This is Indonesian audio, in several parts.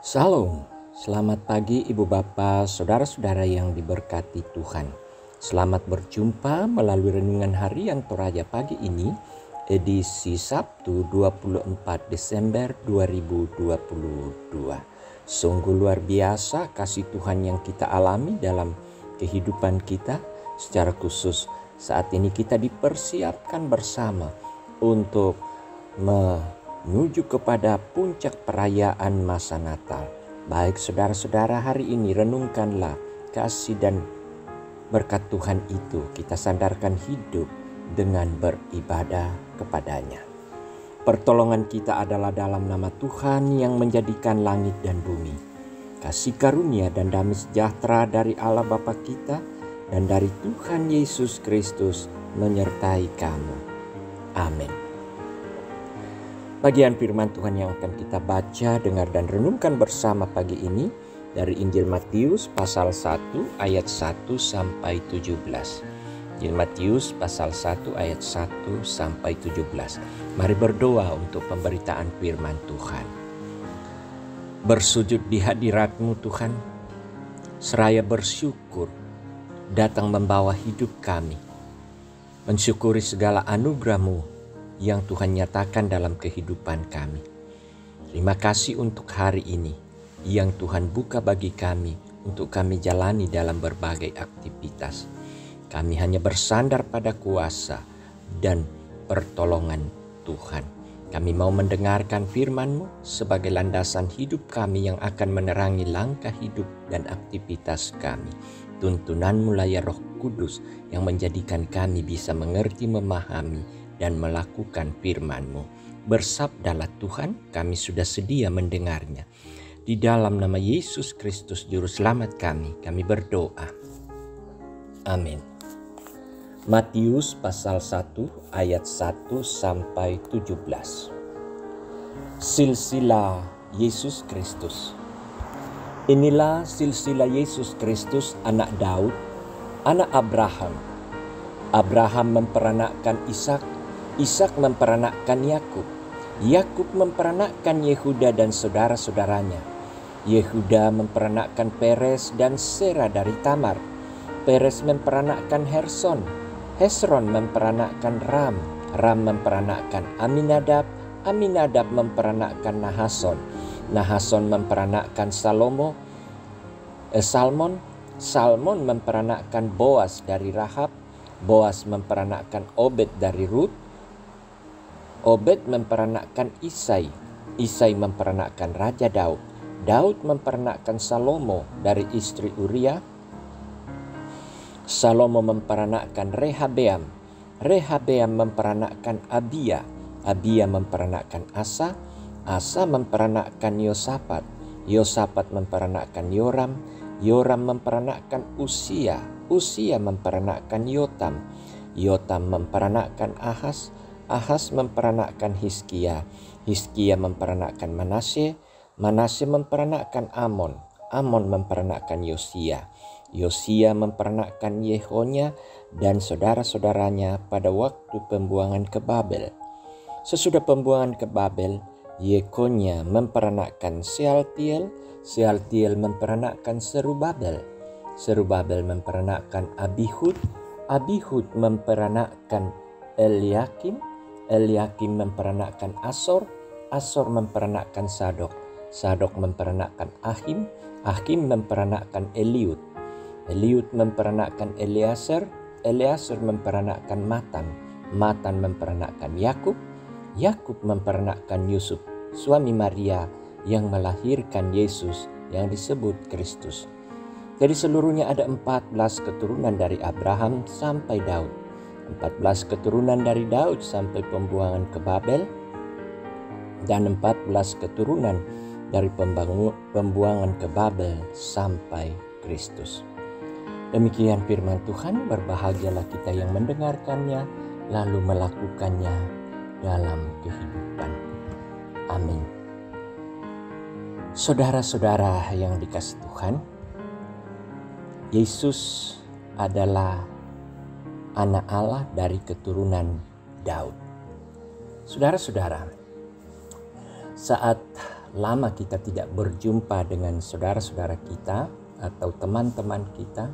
Salam, selamat pagi Ibu Bapa, saudara-saudara yang diberkati Tuhan. Selamat berjumpa melalui renungan harian Toraja pagi ini, edisi Sabtu 24 Desember 2022. Sungguh luar biasa kasih Tuhan yang kita alami dalam kehidupan kita. Secara khusus saat ini kita dipersiapkan bersama untuk menuju kepada puncak perayaan masa Natal. Baik saudara-saudara, hari ini renungkanlah kasih dan berkat Tuhan itu. Kita sandarkan hidup dengan beribadah kepadanya. Pertolongan kita adalah dalam nama Tuhan yang menjadikan langit dan bumi. Kasih karunia dan damai sejahtera dari Allah Bapa kita dan dari Tuhan Yesus Kristus menyertai kamu. Amin. Bagian firman Tuhan yang akan kita baca, dengar dan renungkan bersama pagi ini dari Injil Matius pasal 1 ayat 1 sampai 17. Injil Matius pasal 1 ayat 1 sampai 17. Mari berdoa untuk pemberitaan firman Tuhan. Bersujud di hadirat-Mu Tuhan, seraya bersyukur datang membawa hidup kami. Mensyukuri segala anugerah-Mu yang Tuhan nyatakan dalam kehidupan kami. Terima kasih untuk hari ini yang Tuhan buka bagi kami untuk kami jalani dalam berbagai aktivitas. Kami hanya bersandar pada kuasa dan pertolongan Tuhan. Kami mau mendengarkan firman-Mu sebagai landasan hidup kami yang akan menerangi langkah hidup dan aktivitas kami. Tuntunan-Mu ya Roh Kudus yang menjadikan kami bisa mengerti, memahami, dan melakukan firman-Mu. Bersabdalah Tuhan, kami sudah sedia mendengarnya. Di dalam nama Yesus Kristus Juru Selamat kami berdoa. Amin. Matius pasal 1 ayat 1 sampai 17. Silsilah Yesus Kristus. Inilah silsilah Yesus Kristus, anak Daud, anak Abraham. Abraham memperanakkan Ishak, Ishak memperanakkan Yakub, Yakub memperanakkan Yehuda dan saudara-saudaranya. Yehuda memperanakkan Peres dan Sera dari Tamar. Peres memperanakkan Hesron, Hesron memperanakkan Ram, Ram memperanakkan Aminadab, Aminadab memperanakkan Nahason, Nahason memperanakkan Salmon, Salmon memperanakkan Boas dari Rahab, Boas memperanakkan Obed dari Rut, Obed memperanakkan Isai, Isai memperanakkan Raja Daud, Daud memperanakkan Salomo dari istri Uria, Salomo memperanakkan Rehabeam, Rehabeam memperanakkan Abia, Abia memperanakkan Asa, Asa memperanakkan Yosafat, Yosafat memperanakkan Yoram, Yoram memperanakkan Usia, Usia memperanakkan Yotam, Yotam memperanakkan Ahas, Ahas memperanakkan Hizkia, Hizkia memperanakkan Manasye, Manasye memperanakkan Amon, Amon memperanakkan Yosia, Yosia memperanakkan Yehonya dan saudara-saudaranya pada waktu pembuangan ke Babel. Sesudah pembuangan ke Babel, Yekonya memperanakkan Sealtiel, Sealtiel memperanakkan Serubabel, Serubabel memperanakkan Abihud, Abihud memperanakkan Eliakim, Eliakim memperanakkan Asor, Asor memperanakkan Sadok, Sadok memperanakkan Ahim, Ahim memperanakkan Eliud, Eliud memperanakkan Eleazar, Eleazar memperanakkan Matan, Matan memperanakkan Yakub, Yakub memperanakkan Yusuf, suami Maria yang melahirkan Yesus yang disebut Kristus. Jadi seluruhnya ada 14 keturunan dari Abraham sampai Daud, 14 keturunan dari Daud sampai pembuangan ke Babel, dan 14 keturunan dari pembuangan ke Babel sampai Kristus. Demikian firman Tuhan, berbahagialah kita yang mendengarkannya lalu melakukannya dalam kehidupan. Amin. Saudara-saudara yang dikasihi Tuhan, Yesus adalah anak Allah dari keturunan Daud. Saudara-saudara, saat lama kita tidak berjumpa dengan saudara-saudara kita atau teman-teman kita,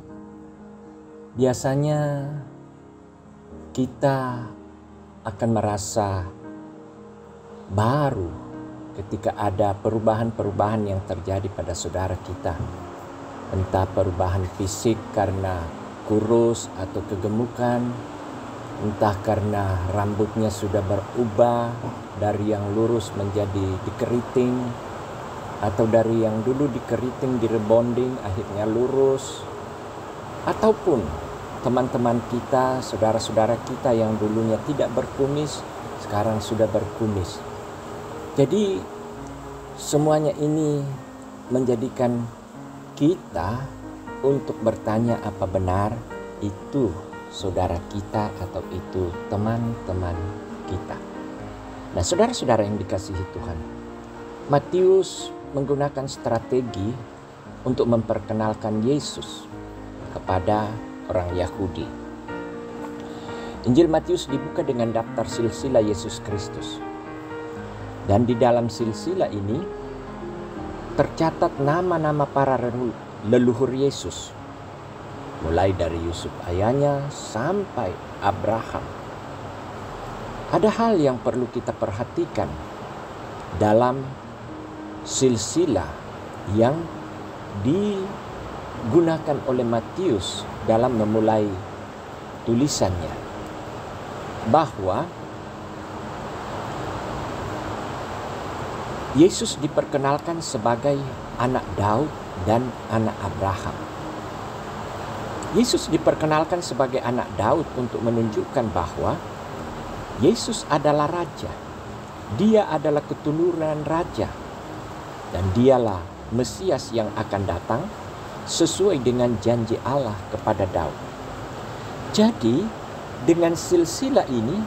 biasanya kita akan merasa baru ketika ada perubahan-perubahan yang terjadi pada saudara kita. Entah perubahan fisik karena kurus atau kegemukan, entah karena rambutnya sudah berubah dari yang lurus menjadi dikeriting, atau dari yang dulu dikeriting direbonding akhirnya lurus, ataupun teman-teman kita, saudara-saudara kita yang dulunya tidak berkumis sekarang sudah berkumis. Jadi semuanya ini menjadikan kita untuk bertanya apa benar itu saudara kita atau itu teman-teman kita. Nah, saudara-saudara yang dikasihi Tuhan, Matius menggunakan strategi untuk memperkenalkan Yesus kepada orang Yahudi. Injil Matius dibuka dengan daftar silsilah Yesus Kristus. Dan di dalam silsilah ini tercatat nama-nama para leluhur Yesus, mulai dari Yusuf ayahnya sampai Abraham. Ada hal yang perlu kita perhatikan dalam silsilah yang digunakan oleh Matius dalam memulai tulisannya, bahwa Yesus diperkenalkan sebagai anak Daud dan anak Abraham. Yesus diperkenalkan sebagai anak Daud untuk menunjukkan bahwa Yesus adalah raja. Dia adalah keturunan raja. Dan dialah Mesias yang akan datang sesuai dengan janji Allah kepada Daud. Jadi dengan silsilah ini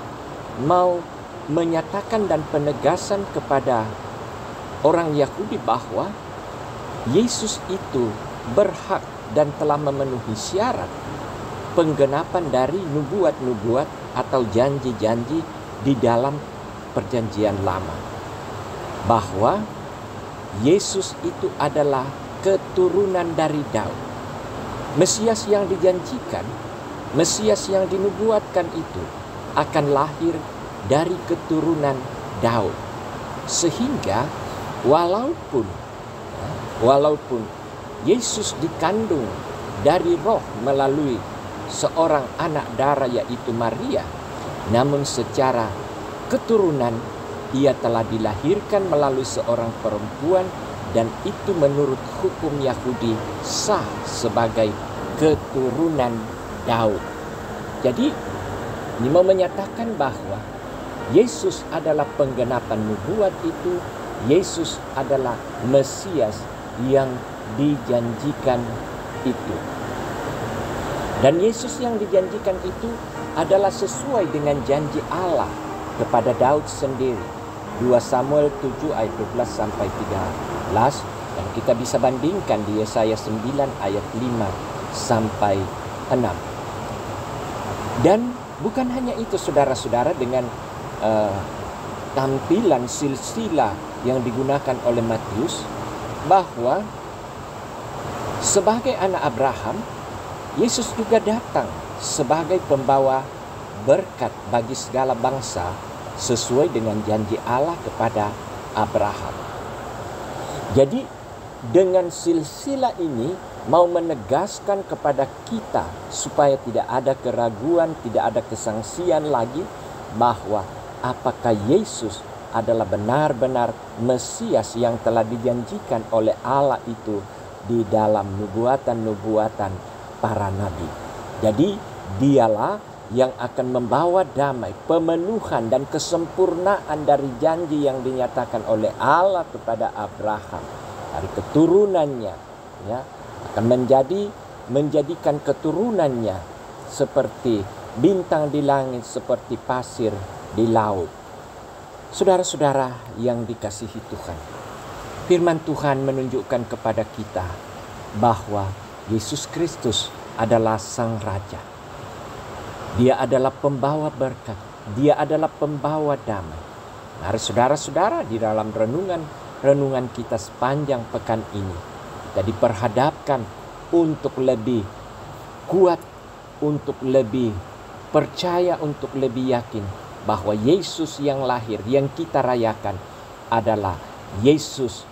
mau menyatakan dan penegasan kepada orang Yahudi bahwa Yesus itu berhak dan telah memenuhi syarat penggenapan dari nubuat-nubuat atau janji-janji di dalam perjanjian lama. Bahwa Yesus itu adalah keturunan dari Daud. Mesias yang dijanjikan, Mesias yang dinubuatkan itu akan lahir dari keturunan Daud. Sehingga walaupun Yesus dikandung dari roh melalui seorang anak darah yaitu Maria, namun secara keturunan ia telah dilahirkan melalui seorang perempuan, dan itu menurut hukum Yahudi sah sebagai keturunan Daud. Jadi ini mau menyatakan bahwa Yesus adalah penggenapan nubuat itu. Yesus adalah Mesias yang dijanjikan itu. Dan Yesus yang dijanjikan itu adalah sesuai dengan janji Allah kepada Daud sendiri. 2 Samuel 7 ayat 12 sampai 13. Dan kita bisa bandingkan di Yesaya 9 ayat 5 sampai 6. Dan bukan hanya itu saudara-saudara, dengan tampilan silsilah yang digunakan oleh Matius, bahwa sebagai anak Abraham, Yesus juga datang sebagai pembawa berkat bagi segala bangsa sesuai dengan janji Allah kepada Abraham. Jadi dengan silsilah ini mau menegaskan kepada kita supaya tidak ada keraguan, tidak ada kesangsian lagi bahwa apakah Yesus adalah benar-benar Mesias yang telah dijanjikan oleh Allah itu di dalam nubuatan-nubuatan para nabi. Jadi dialah yang akan membawa damai, pemenuhan dan kesempurnaan dari janji yang dinyatakan oleh Allah kepada Abraham. Dari keturunannya, ya, akan menjadikan keturunannya seperti bintang di langit, seperti pasir di laut. Saudara-saudara yang dikasihi Tuhan, firman Tuhan menunjukkan kepada kita bahwa Yesus Kristus adalah Sang Raja. Dia adalah pembawa berkat. Dia adalah pembawa damai. Mari saudara-saudara di dalam renungan renungan kita sepanjang pekan ini. Kita diperhadapkan untuk lebih kuat, untuk lebih percaya, untuk lebih yakin bahwa Yesus yang lahir, yang kita rayakan adalah Yesus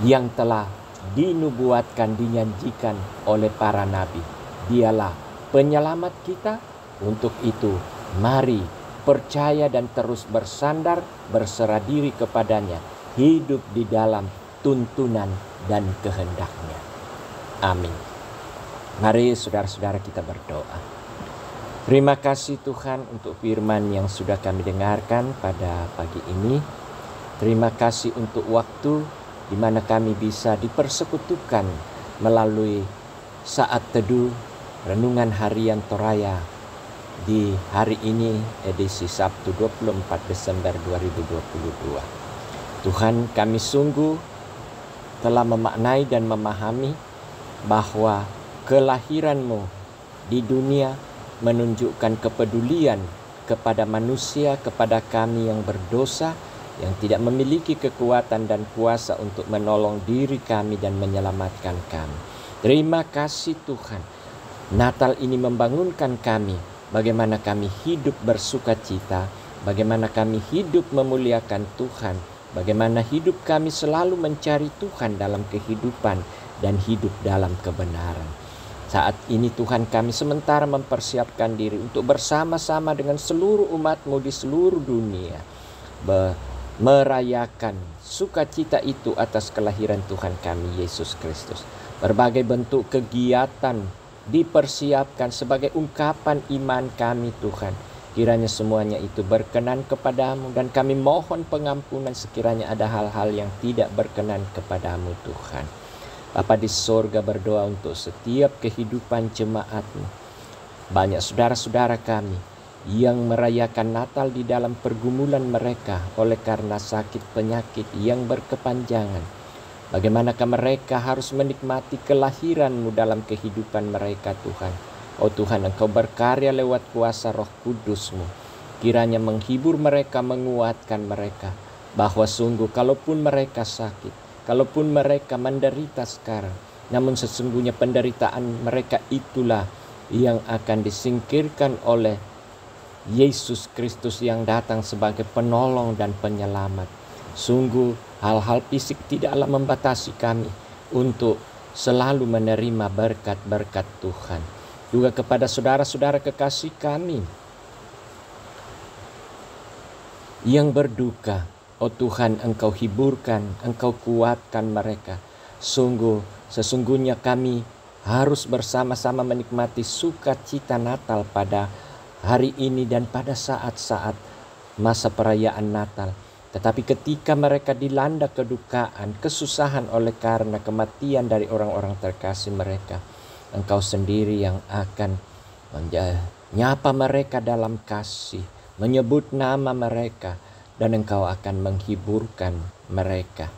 yang telah dinubuatkan, dinyanyikan oleh para nabi. Dialah penyelamat kita. Untuk itu, mari percaya dan terus bersandar, berserah diri kepadanya, hidup di dalam tuntunan dan kehendaknya. Amin. Mari saudara-saudara kita berdoa. Terima kasih Tuhan untuk firman yang sudah kami dengarkan pada pagi ini. Terima kasih untuk waktu di mana kami bisa dipersekutukan melalui saat teduh renungan harian Toraya di hari ini, edisi Sabtu 24 Desember 2022. Tuhan, kami sungguh telah memaknai dan memahami bahwa kelahiran-Mu di dunia menunjukkan kepedulian kepada manusia, kepada kami yang berdosa, yang tidak memiliki kekuatan dan kuasa untuk menolong diri kami dan menyelamatkan kami. Terima kasih Tuhan. Natal ini membangunkan kami, bagaimana kami hidup bersuka cita, bagaimana kami hidup memuliakan Tuhan, bagaimana hidup kami selalu mencari Tuhan dalam kehidupan dan hidup dalam kebenaran. Saat ini Tuhan, kami sementara mempersiapkan diri untuk bersama-sama dengan seluruh umat-Mu di seluruh dunia merayakan sukacita itu atas kelahiran Tuhan kami Yesus Kristus. Berbagai bentuk kegiatan dipersiapkan sebagai ungkapan iman kami Tuhan. Kiranya semuanya itu berkenan kepadamu, dan kami mohon pengampunan sekiranya ada hal-hal yang tidak berkenan kepadamu Tuhan. Bapa di sorga, berdoa untuk setiap kehidupan jemaat-Mu. Banyak saudara-saudara kami yang merayakan Natal di dalam pergumulan mereka oleh karena sakit penyakit yang berkepanjangan. Bagaimanakah mereka harus menikmati kelahiran-Mu dalam kehidupan mereka Tuhan. Oh Tuhan, Engkau berkarya lewat kuasa Roh Kudus-Mu. Kiranya menghibur mereka, menguatkan mereka, bahwa sungguh kalaupun mereka sakit, kalaupun mereka menderita sekarang, namun sesungguhnya penderitaan mereka itulah yang akan disingkirkan oleh Yesus Kristus yang datang sebagai penolong dan penyelamat. Sungguh hal-hal fisik tidaklah membatasi kami untuk selalu menerima berkat-berkat Tuhan. Juga kepada saudara-saudara kekasih kami yang berduka, oh Tuhan, Engkau hiburkan, Engkau kuatkan mereka. Sesungguhnya kami harus bersama-sama menikmati sukacita Natal pada hari ini dan pada saat-saat masa perayaan Natal. Tetapi ketika mereka dilanda kedukaan, kesusahan oleh karena kematian dari orang-orang terkasih mereka, Engkau sendiri yang akan menyapa mereka dalam kasih, menyebut nama mereka, dan Engkau akan menghiburkan mereka.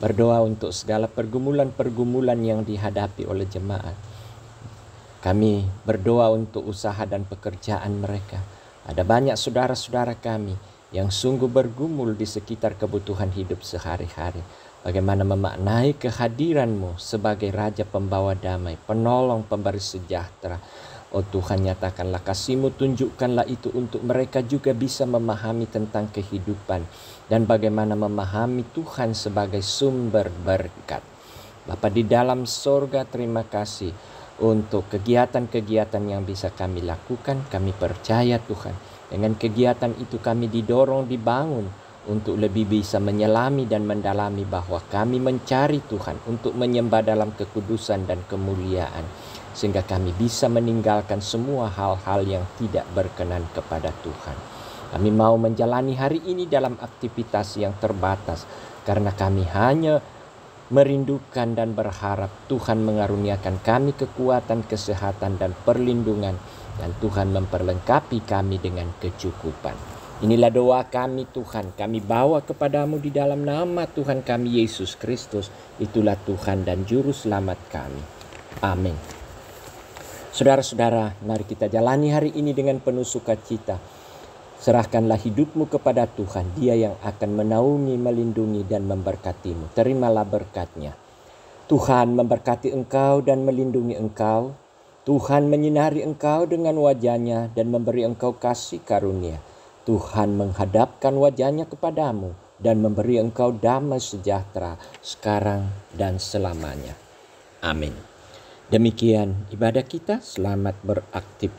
Berdoa untuk segala pergumulan-pergumulan yang dihadapi oleh jemaat. Kami berdoa untuk usaha dan pekerjaan mereka. Ada banyak saudara-saudara kami yang sungguh bergumul di sekitar kebutuhan hidup sehari-hari. Bagaimana memaknai kehadiran-Mu sebagai Raja Pembawa damai, penolong, pemberi sejahtera. Oh Tuhan, nyatakanlah kasih-Mu, tunjukkanlah itu untuk mereka juga bisa memahami tentang kehidupan dan bagaimana memahami Tuhan sebagai sumber berkat. Bapa di dalam sorga, terima kasih untuk kegiatan-kegiatan yang bisa kami lakukan. Kami percaya Tuhan, dengan kegiatan itu kami didorong, dibangun untuk lebih bisa menyelami dan mendalami bahwa kami mencari Tuhan untuk menyembah dalam kekudusan dan kemuliaan, sehingga kami bisa meninggalkan semua hal-hal yang tidak berkenan kepada Tuhan. Kami mau menjalani hari ini dalam aktivitas yang terbatas, karena kami hanya merindukan dan berharap Tuhan mengaruniakan kami kekuatan, kesehatan, dan perlindungan, dan Tuhan memperlengkapi kami dengan kecukupan. Inilah doa kami Tuhan, kami bawa kepadamu di dalam nama Tuhan kami Yesus Kristus. Itulah Tuhan dan Juru Selamat kami. Amin. Saudara-saudara, mari kita jalani hari ini dengan penuh sukacita. Serahkanlah hidupmu kepada Tuhan, Dia yang akan menaungi, melindungi, dan memberkatimu. Terimalah berkat-Nya. Tuhan memberkati engkau dan melindungi engkau. Tuhan menyinari engkau dengan wajah-Nya dan memberi engkau kasih karunia. Tuhan menghadapkan wajah-Nya kepadamu dan memberi engkau damai sejahtera sekarang dan selamanya. Amin. Demikian ibadah kita. Selamat beraktivitas.